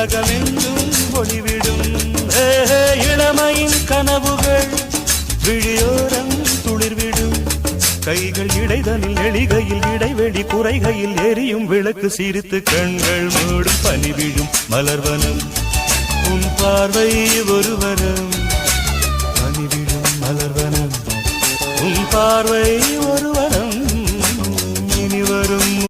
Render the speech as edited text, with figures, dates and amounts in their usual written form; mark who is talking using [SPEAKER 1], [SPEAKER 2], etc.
[SPEAKER 1] உலகமெங்கும் ஒளிவிடும் இளமையின் கனவுகள் விழியோரம் துளிர்விடும் கைகள் இடைதனில் எளிகையில் இடைவெளி குறைகையில் எரியும் விளக்கு சிரித்து கண்கள் மூடும் பனிவிழும் மலர்வனம் உன் பார்வை ஒருவரம் பனிவிழும் மலர்வனம் உன் பார்வை ஒருவரம் இனி வரும்